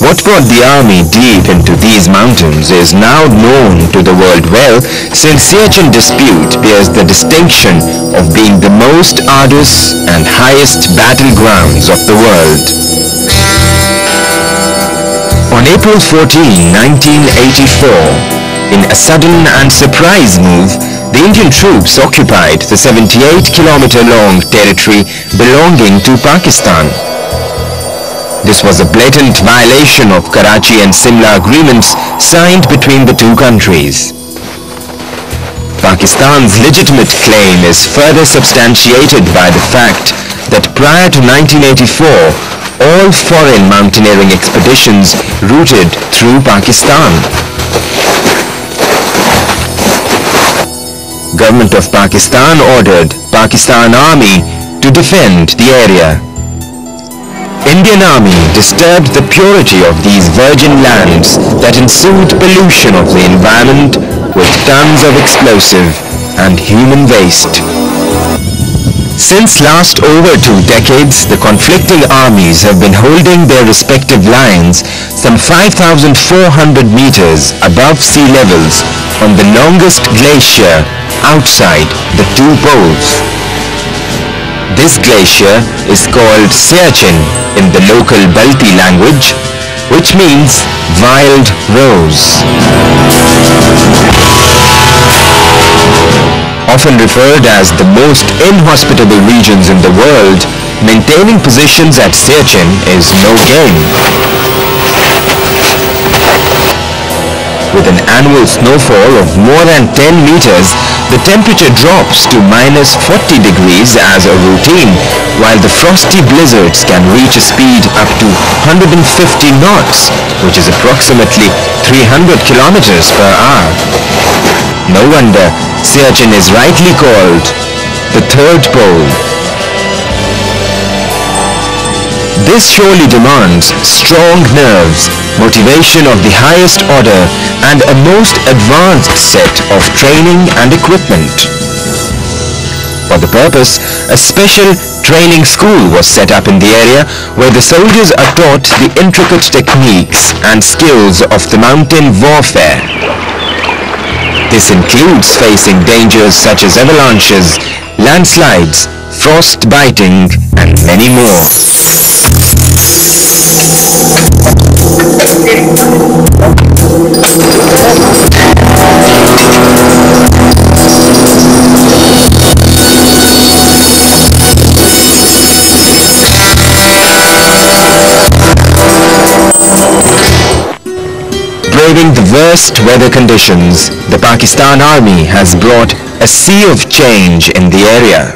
What brought the army deep into these mountains is now known to the world well, since Siachen dispute bears the distinction of being the most arduous and highest battlegrounds of the world. On April 14, 1984, in a sudden and surprise move, the Indian troops occupied the 78-kilometer-long territory belonging to Pakistan. This was a blatant violation of Karachi and Simla agreements signed between the two countries. Pakistan's legitimate claim is further substantiated by the fact that prior to 1984, all foreign mountaineering expeditions routed through Pakistan. Government of Pakistan ordered Pakistan Army to defend the area. Indian Army disturbed the purity of these virgin lands that ensued pollution of the environment with tons of explosive and human waste. Since last over 2 decades, the conflicting armies have been holding their respective lines some 5,400 meters above sea levels on the longest glacier outside the two poles. This glacier is called Siachen in the local Balti language, which means wild rose. Often referred as the most inhospitable regions in the world, maintaining positions at Siachen is no game. With an annual snowfall of more than 10 meters, the temperature drops to -40 degrees as a routine, while the frosty blizzards can reach a speed up to 150 knots, which is approximately 300 kilometers per hour. No wonder Siachen is rightly called the third pole. This surely demands strong nerves, motivation of the highest order, and a most advanced set of training and equipment. For the purpose, a special training school was set up in the area where the soldiers are taught the intricate techniques and skills of the mountain warfare. This includes facing dangers such as avalanches, landslides, frost biting, and many more. Braving the worst weather conditions, the Pakistan Army has brought a sea of change in the area.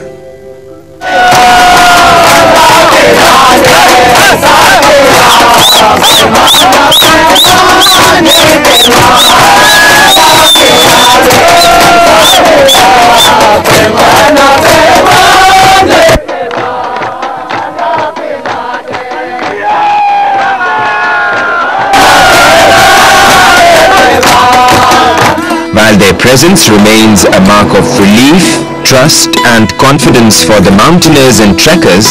While their presence remains a mark of relief, trust and confidence for the mountaineers and trekkers,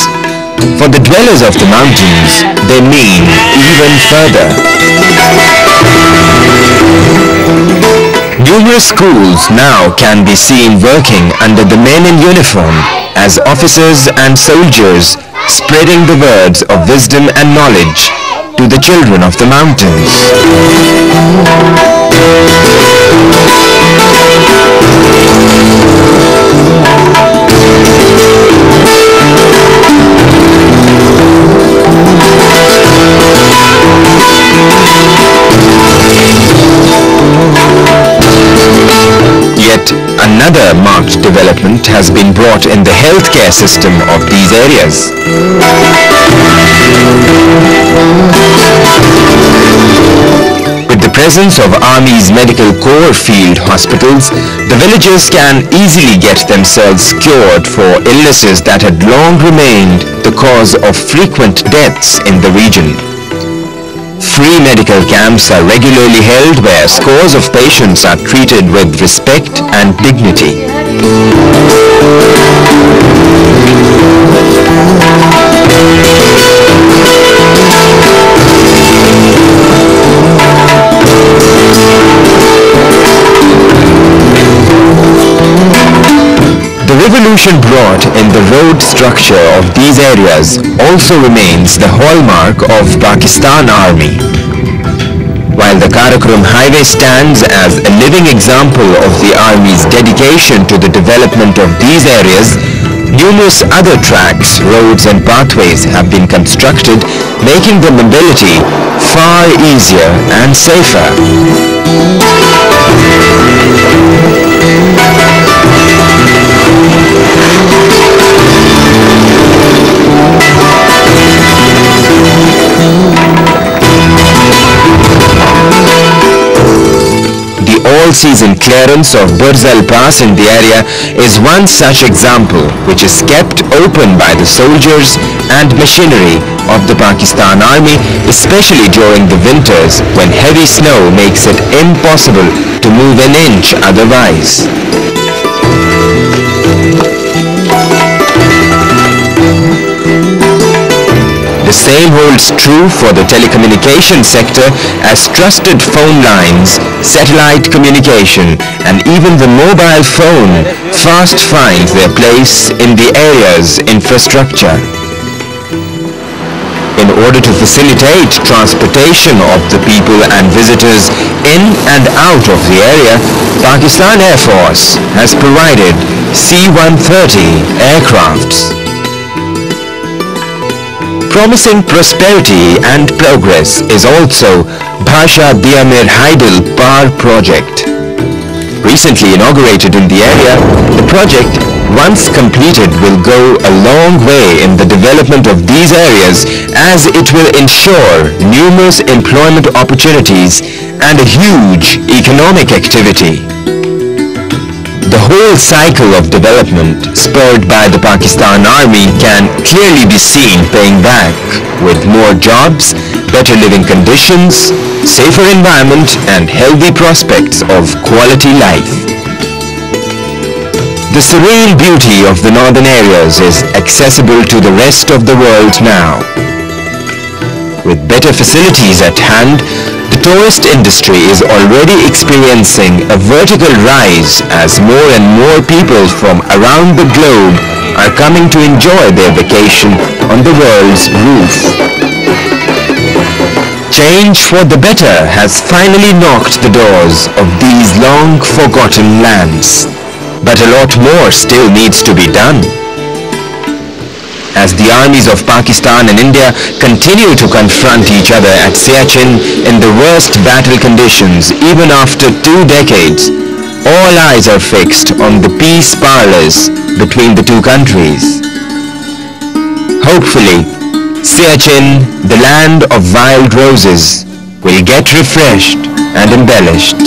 for the dwellers of the mountains, they mean even further. Numerous schools now can be seen working under the men in uniform as officers and soldiers, spreading the words of wisdom and knowledge to the children of the mountains. Yet another marked development has been brought in the healthcare system of these areas. With the presence of Army's Medical Corps field hospitals, the villagers can easily get themselves cured for illnesses that had long remained the cause of frequent deaths in the region. Free medical camps are regularly held where scores of patients are treated with respect and dignity. evolution brought in the road structure of these areas also remains the hallmark of Pakistan Army. While the Karakoram Highway stands as a living example of the Army's dedication to the development of these areas, numerous other tracks, roads and pathways have been constructed, making the mobility far easier and safer. The all-season clearance of Burzal Pass in the area is one such example, which is kept open by the soldiers and machinery of the Pakistan Army, especially during the winters when heavy snow makes it impossible to move an inch otherwise. The same holds true for the telecommunication sector, as trusted phone lines, satellite communication and even the mobile phone fast find their place in the area's infrastructure. In order to facilitate transportation of the people and visitors in and out of the area, Pakistan Air Force has provided C-130 aircrafts. Promising prosperity and progress is also Bhasha Biamir Haidel Par project. Recently inaugurated in the area, the project, once completed, will go a long way in the development of these areas, as it will ensure numerous employment opportunities and a huge economic activity. The whole cycle of development spurred by the Pakistan Army can clearly be seen paying back, with more jobs, better living conditions, safer environment and healthy prospects of quality life. The serene beauty of the northern areas is accessible to the rest of the world now. With better facilities at hand, the tourist industry is already experiencing a vertical rise as more and more people from around the globe are coming to enjoy their vacation on the world's roof. Change for the better has finally knocked the doors of these long forgotten lands. But a lot more still needs to be done. As the armies of Pakistan and India continue to confront each other at Siachen in the worst battle conditions even after 2 decades, all eyes are fixed on the peace parlors between the two countries. Hopefully, Siachen, the land of wild roses, will get refreshed and embellished.